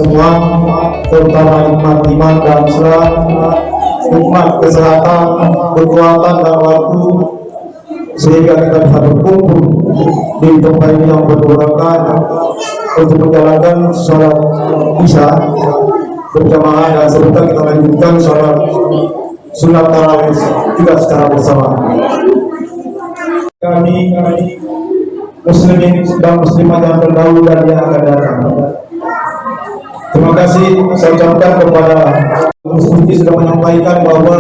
semua, terutama nikmat iman dan Islam, nikmat kesehatan, kekuatan dan waktu, sehingga kita bisa berkumpul di tempat ini yang berbarakah untuk menjalankan sholat isya berjamaah, dan serta kita lanjutkan sholat sunat tarawih juga secara bersama. Kami muslimin dan muslimat yang terdahulu dan yang akan datang, terima kasih saya ucapkan kepada Musti sudah menyampaikan bahwa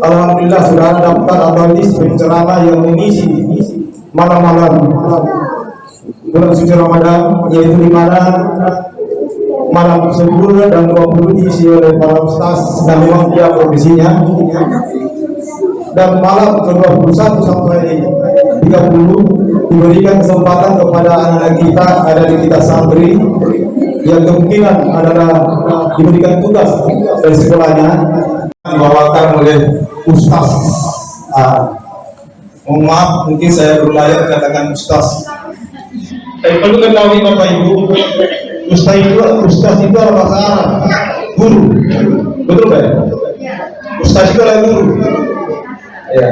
alhamdulillah sudah ada daftar atau list penceramah yang mengisi malam-malam bulan suci Ramadan, yaitu di mana malam 10 dan 20 diisi oleh para ustaz dan memang dia profesinya, dan malam ke-21 sampai 30 diberikan kesempatan kepada anak-anak kita, ada di kita santri yang kemungkinan adalah diberikan tugas dari sekolahnya dibawakan oleh ustaz. Mohon maaf, mungkin saya berlayar katakan ustaz. Saya perlu ketahui Bapak Ibu, ustaz itu adalah bahasa Arab, guru, betul kan? Ustaz itu adalah guru. Ya.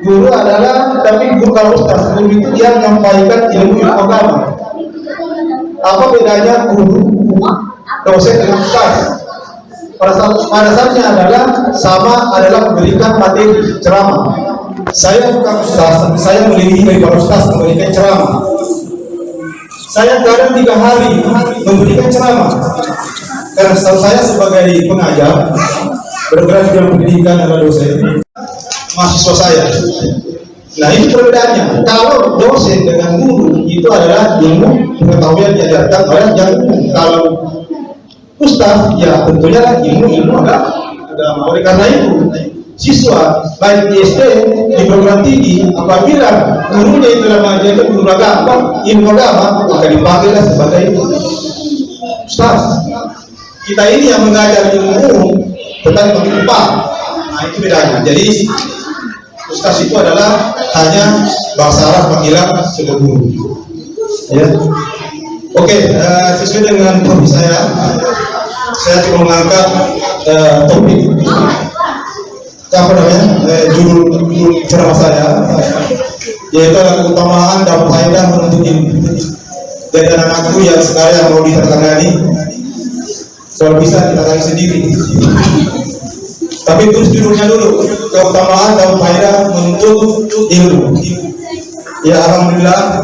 Guru adalah, tapi guru kalau ustaz, guru itu dia menyampaikan ilmu agama. Apa bedanya guru, dosen dengan ustaz? Pada saatnya adalah sama, adalah memberikan materi ceramah. Saya bukan ustaz, tapi saya melebihi daripada ustaz memberikan ceramah. Saya kadang 3 hari memberikan ceramah, karena saya sebagai pengajar bergerak di dalam pendidikan adalah dosen mahasiswa saya. Nah, itu perbedaannya. Kalau dosen dengan guru itu adalah ilmu pengetahuan diajarkan oleh yang umum. Kalau ustaz ya tentunya ilmu agama. Oleh karena itu siswa baik di SD di program tinggi, apabila gurunya itu mengajarkan guru agama, ilmu agama, maka dipanggillah sebagai ustaz. Kita ini yang mengajar ilmu umum tetapi bagi upah. Nah, itu bedanya. Jadi ustaz itu adalah hanya bahasa Arab panggilan sebagai guru. Ya. Oke, sesuai dengan topik saya coba mengangkat topik apa namanya, judul ceramah saya, yaitu keutamaan dan faedah menuntut ilmu. Jadi anak-anakku yang sekarang mau ditangani, kalau bisa ditangani sendiri. Tapi terus judulnya dulu, keutamaan dan faedah menuntut ilmu. Ya alhamdulillah,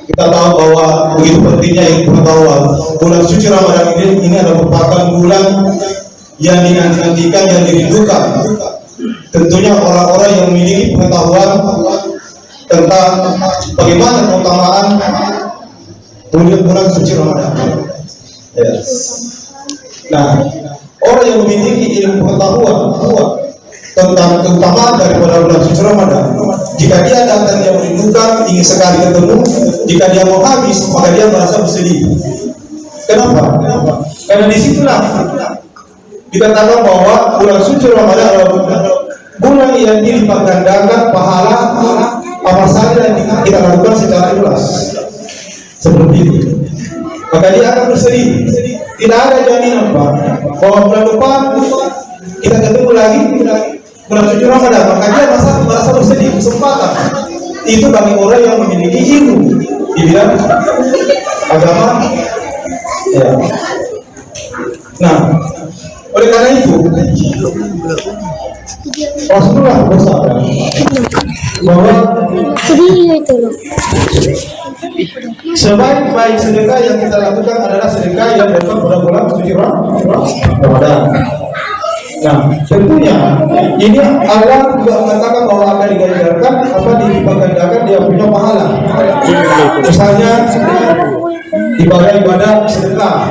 kita tahu bahwa begitu pentingnya ilmu pengetahuan. Bulan suci Ramadan ini adalah merupakan bulan yang dinantikan, yang dirindukan. Tentunya orang-orang yang memiliki pengetahuan tentang bagaimana keutamaan bulan suci Ramadan. Yes. Nah, orang yang memiliki ilmu pengetahuan tentang keutamaan daripada bulan suci Ramadan, jika dia datang dia merindukan, ingin sekali ketemu, jika dia mau habis, maka dia merasa bersedih. Kenapa? Karena disitulah dikatakan bahwa bulan suci Ramadan adalah bulan yang dilipat gandakan pahala apa saja yang kita lakukan secara ikhlas. Seperti itu. Maka dia akan bersedih. Tidak ada jaminan Pak bahwa bulan depan kita ketemu lagi bulan suci Ramadan. Maka dia merasa bersedih. Kesempatan itu bagi orang yang memiliki ilmu di bidang agama. Ya. Nah, oleh karena itu Rasulullah bersabda bahwa sebaik-baik sedekah yang kita lakukan adalah sedekah yang datang pada bulan suci Ramadan. Nah, tentunya ini Allah juga mengatakan bahwa akan diganjarkan digandakan dia punya pahala. Misalnya ibadah sedekah,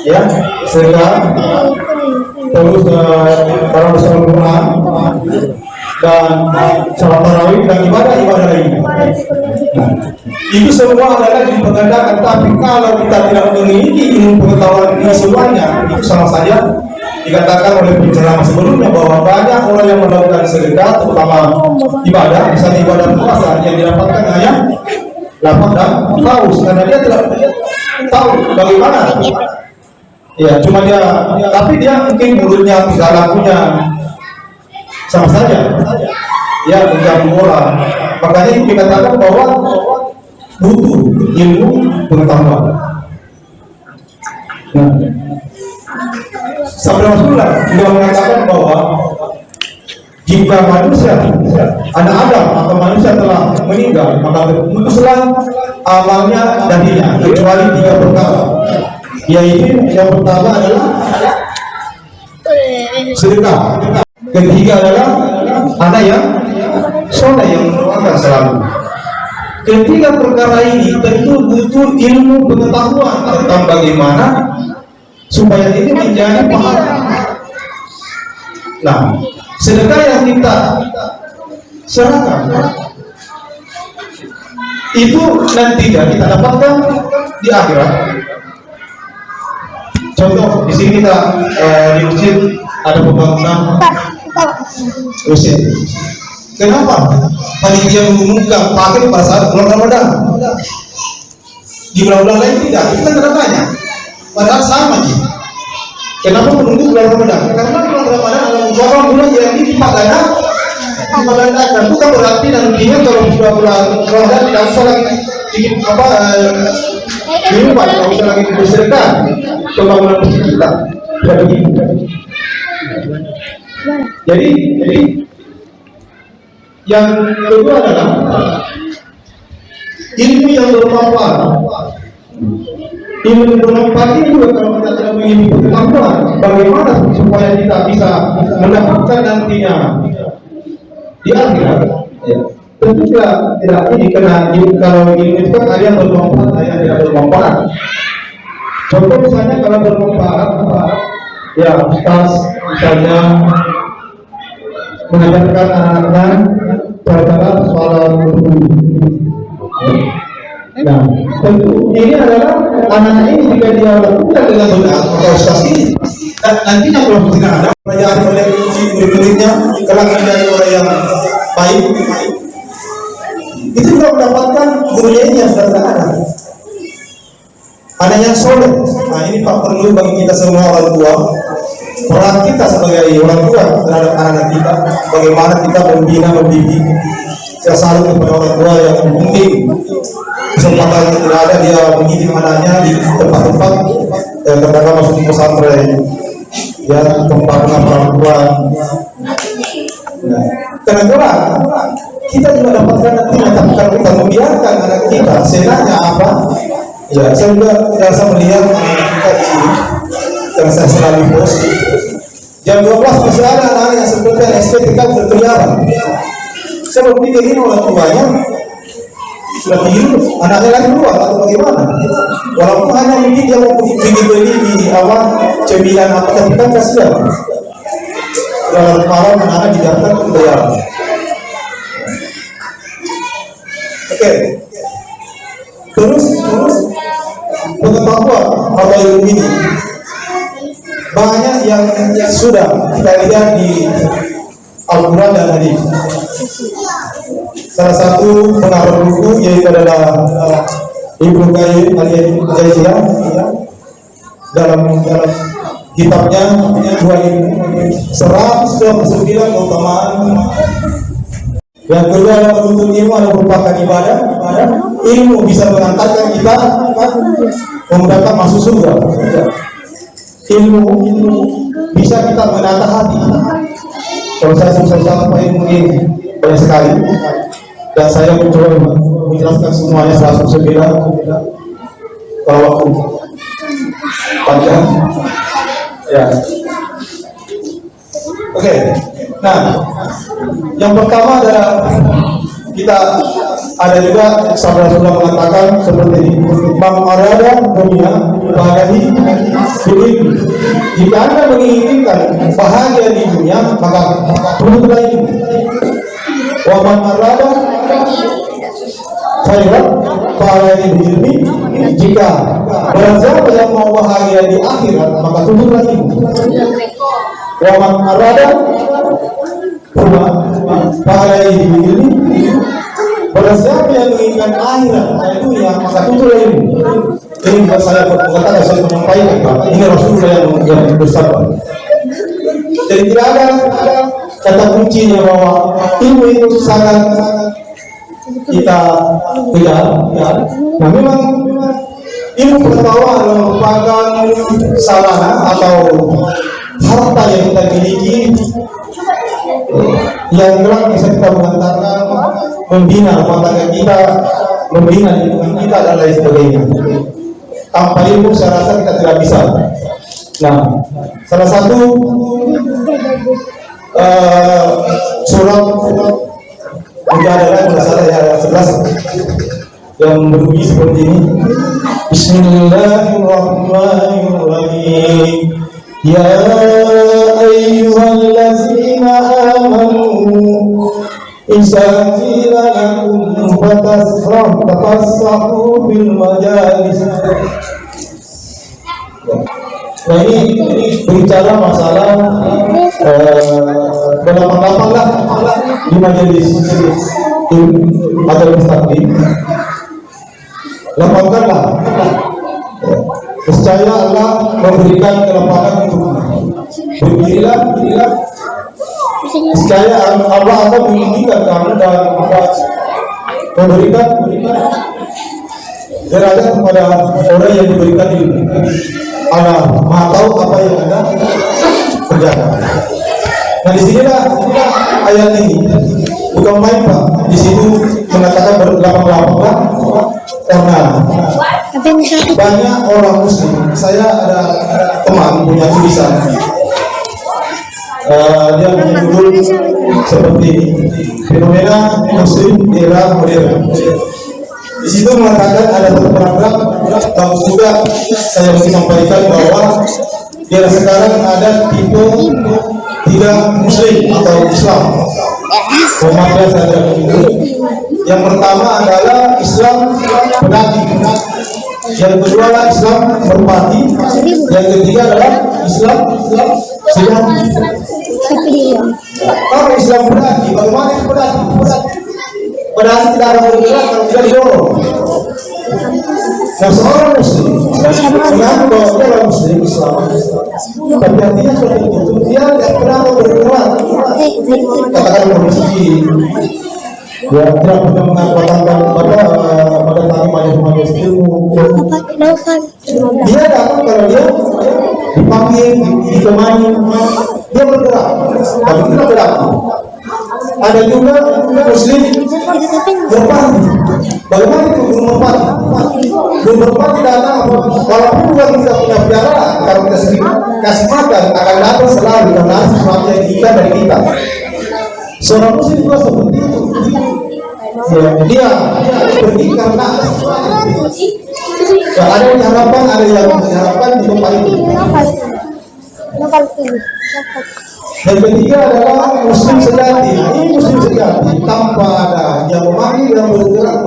ya sedekah, terus para bersama Quran dan salat tarawih dan ibadah lain. Nah, itu semua adalah digandakan. Tapi kalau kita tidak memiliki ilmu pengetahuan ini semuanya, itu sama saja dikatakan oleh penceramah sebelumnya bahwa banyak orang yang melakukan sedekah, terutama ibadah, misalnya ibadah puasa yang didapatkan hanya lapar dan haus, karena dia tidak tahu bagaimana. Ya, cuma dia, tapi dia mungkin mulutnya bisa lakunya sama saja. Ya, mengganggu orang. Makanya dikatakan bahwa butuh ilmu pengetahuan. Nah, Sabda Rasulullah beliau mengatakan bahwa jika manusia, anak Adam atau manusia telah meninggal, maka terputuslah amalnya darinya kecuali 3 perkara. Yaitu yang pertama adalah sedekah, ketiga adalah anak yang soleh yang mendoakan selalu. Ketiga perkara ini tentu butuh ilmu pengetahuan tentang bagaimana supaya ini menjadi pahala. Nah, sedekah yang kita serahkan itu nantinya kita dapatkan di akhirat. Contoh di sini kita di masjid ada pembangunan masjid. Kenapa panitia mengumumkan pakai pada saat bulan Ramadan? Di bulan-bulan lain tidak, itu kan tidak banyak. Padahal sama sih. Kenapa menunggu bulan Ramadan? Karena bulan Ramadan adalah beberapa bulan yang dipadankan. Bukan berarti nantinya kalau sudah bulan Ramadan tidak usah lagi bikin minuman, tidak usah lagi bersedekah pembangunan masjid kita. Tidak begitu. Jadi yang kedua adalah ilmu yang bermanfaat. Ilmu yang bermanfaat ini juga kalau kita tidak memiliki pengetahuan bagaimana supaya kita bisa mendapatkan nantinya di akhirat. Ya. Tentu tidak ini karena kalau ilmu itu kan ada yang bermanfaat, ada yang tidak bermanfaat. Contoh misalnya kalau bermanfaat, ya ustaz misalnya mengajarkan anak-anaknya cara sholat berwudu. Nah, tentu ini adalah anak ini jika dia lakukan dengan benar maka ustaz ini nantinya kalau tidak ada perayaan oleh murid-muridnya kelak menjadi orang yang baik, itu juga mendapatkan gurunya ini yang sudah ada. Anak yang soleh. Nah ini Pak perlu bagi kita semua orang tua, peran kita sebagai orang tua terhadap anak-anak kita, bagaimana kita membina, mendidik. Saya salut kepada orang tua yang mungkin kesempatan yang tidak ada dia mendidik anaknya di tempat-tempat katakanlah masuk pesantren, ya tempatnya perempuan. Nah, karena kita juga dapatkan nanti kalau kita membiarkan anak kita senangnya apa. Ya, saya juga merasa melihat anak kita di sini yang saya selalu post. Jam 12 masih ada anak yang seperti estetika berkeliaran. Saya berpikir ini orang tuanya sudah tidur, anaknya lagi keluar atau bagaimana? Walaupun hanya mungkin dia mau beli di awal cemilan apa, tapi kan kasihan. Dalam malam anak-anak dibiarkan berkeliaran. Oke. Terus pengetahuan atau ilmu ini banyak yang sudah kita lihat di Al-Quran dan Hadis. Salah satu pengarang buku yaitu adalah Ibnu Qayyim al-Jauziyah dalam kitabnya Dua Ilmu 129 keutamaan. Yang kedua adalah menuntut ilmu adalah merupakan ibadah. Ilmu bisa mengantarkan kita mendapatkan masuk surga. Ilmu bisa kita menata hati. Kalau saya susah sampai mungkin banyak sekali, dan saya mencoba menjelaskan semuanya 109 kalau waktu panjang. Ya. Oke. Nah, yang pertama adalah kita ada juga sabda Rasulullah mengatakan seperti ini, "Man arada dunia bahagia hidup." Jika Anda menginginkan bahagia di dunia, maka tuntutlah ini. Wa man arada khairan bahagia di ilmi. Jika barang siapa yang mau bahagia di akhirat, maka tuntutlah ini. Wa man arada bahagia di ilmi. Pada siapa yang menginginkan akhirat, itu yang maka tuntut ilmu. Ini bukan saya berkata, saya menyampaikan, Pak. Ini Rasulullah yang bersabda. Jadi tidak ada kata kuncinya bahwa ilmu itu sangat kita kejar. Nah, memang ilmu pengetahuan merupakan sarana atau harta yang kita miliki yang kelak bisa kita mengantarkan membina rumah tangga kita, membina lingkungan kita dan lain sebagainya. Tanpa ilmu saya rasa kita tidak bisa. Nah, salah satu surat Mujadalah berasal dari ayat 11 yang berbunyi seperti ini. Bismillahirrahmanirrahim. Ya ayyuhallazina amanu idza qila lakum fatafassahu fil majalis. Nah, ini berbicara masalah berlapang-lapang lah di majelis atau mustaqim. Lapangkanlah. Niscaya Allah memberikan kelapangan untukmu. Berdirilah. Niscaya Allah akan meninggikan kamu dan memberikan derajat kepada orang yang diberikan ilmu. Allah Maha tahu apa yang Anda kerjakan. Nah, di sinilah ayat ini bukan main, Pak. Di situ mengatakan berlapang-lapang karena banyak orang Muslim. Saya ada teman punya tulisan, dia menyebut seperti fenomena Muslim di era modern. Di situ mengatakan ada satu paragraf bagus juga saya mau sampaikan bahwa di era sekarang ada tipe tidak Muslim atau Islam. Pemakai saja begitu. Yang pertama adalah Islam pedati. Yang kedua adalah Islam merpati. Yang ketiga adalah Islam sejati. Kalau Islam pedati, bagaimana itu pedati? Pedati tidak akan bergerak kalau tidak didorong. Nah, seorang Muslim mengaku bahwa dia adalah Muslim Islam, tapi artinya seperti itu dia tidak pernah bergerak. Katakan kondisi dia tidak pernah mengatakan pada majelis ilmu. Dia datang kalau dia dipanggil, ditemani, dia bergerak, tapi tidak beraktif. Ada juga Muslim merpati. Bagaimana itu burung merpati? Burung merpati datang, walaupun bukan kita punya piaraan, kalau kita kasih makan akan datang selalu karena sesuatu yang diinginkan dari kita. Seorang Muslim juga seperti itu. Dia pergi karena ada yang harapan, ada yang harapan di tempat itu. Dan ketiga adalah Muslim sejati. Ini Muslim sejati tanpa ada yang memanggil, yang bergerak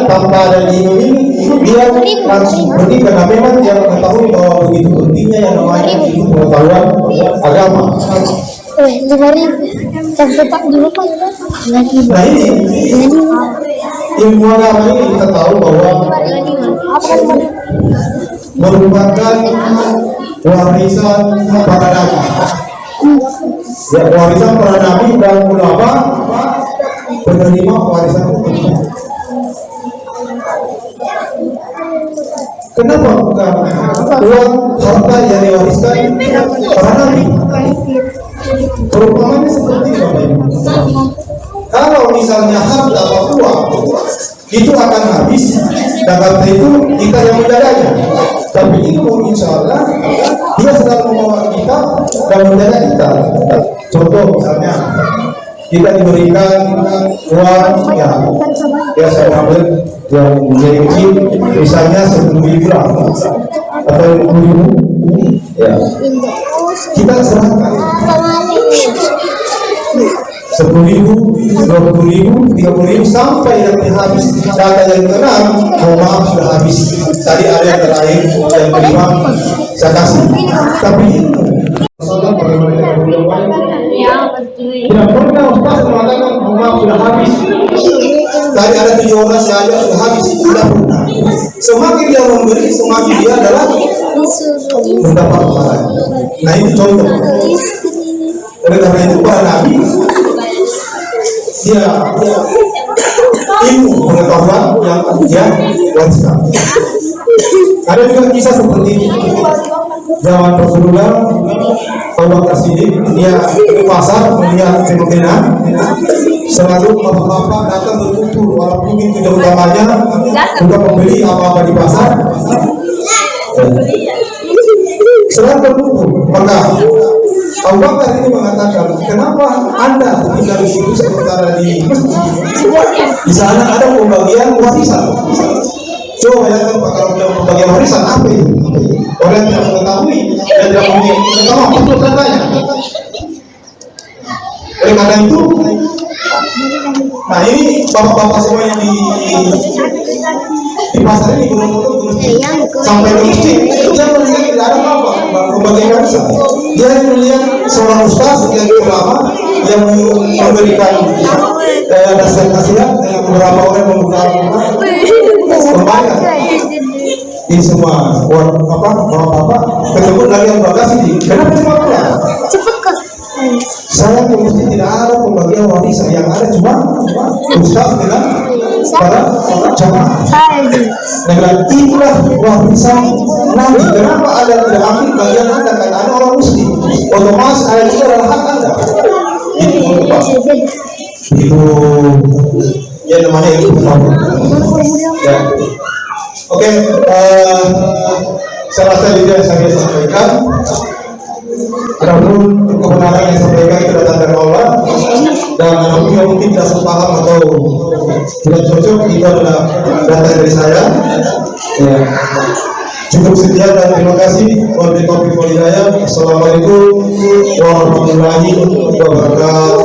tanpa ada ini dia langsung pergi karena memang dia mengetahui bahwa begitu pentingnya yang namanya itu pengetahuan agama. Nah, ini ilmu agama ini kita tahu bahwa merupakan warisan para nabi. Ya, warisan para nabi dan ulama penerima warisan. Kenapa bukan uang harta yang diwariskan para nabi? Perumpamannya seperti Bapak Ibu. Kalau misalnya harta atau uang itu akan habis, dan harta itu kita yang menjaganya. Tapi ilmu insya Allah dia sedang membawa kita dan menjaga kita. Contoh misalnya kita diberikan uang ya saya ambil yang memiliki misalnya 10.000 atau 50.000 ya, kita serahkan 10.000, 20.000, 30.000 sampai nanti habis. Data yang keenam, mohon maaf sudah habis. Tadi ada yang terakhir yang kelima saya kasih. Tapi soalnya bagaimana kita berdoa? Tidak pernah Ustaz mengatakan mohon maaf sudah habis. tadi ada 7 orang saja sudah habis, sudah punah. Semakin dia memberi, semakin dia adalah mendapat pahala. Nah itu contoh. Oleh karena itu para nabi dia ilmu pengetahuan yang dia wariskan. Ada juga kisah seperti zaman Rasulullah, Abu Bakar Siddiq, dia ke pasar melihat fenomena selalu bapak-bapak datang berkumpul walaupun itu jam utamanya untuk membeli apa-apa di pasar. Selalu berkumpul, maka Abu Bakar ini mengatakan, kenapa Anda tinggal di situ sementara di sana ada pembagian warisan? Coba bayangkan Pak, kalau bilang pembagian warisan apa itu? Orang tidak mengetahui dan tidak punya pengetahuan betul tandanya. Oleh karena itu, nah ini bapak-bapak semua yang di pasar ini belum sampai ke masjid, dia melihat tidak ada apa pembagian warisan. Dia melihat seorang ustaz yang ulama yang memberikan nasihat-nasihat dengan beberapa orang membuka membayar di semua bapak-bapak ketemu lagi yang bagasi di kenapa cuma pulang? Saya ke masjid tidak ada pembagian warisan, yang ada cuma ustaz dengan para jamaah. Dengan itulah warisan Nabi. Kenapa ada tidak ambil bagian Anda? Karena ada orang muslim, otomatis ada juga adalah hak Anda. Itu ya namanya itu ya. Oke, saya rasa juga saya sampaikan. Namun kebenaran yang sampaikan itu datang dari Allah, dan mungkin tidak sepaham atau tidak cocok itu adalah datang dari saya. Ya. Cukup sekian dan terima kasih. Wabillahi taufiq wal hidayah. Assalamualaikum warahmatullahi wabarakatuh.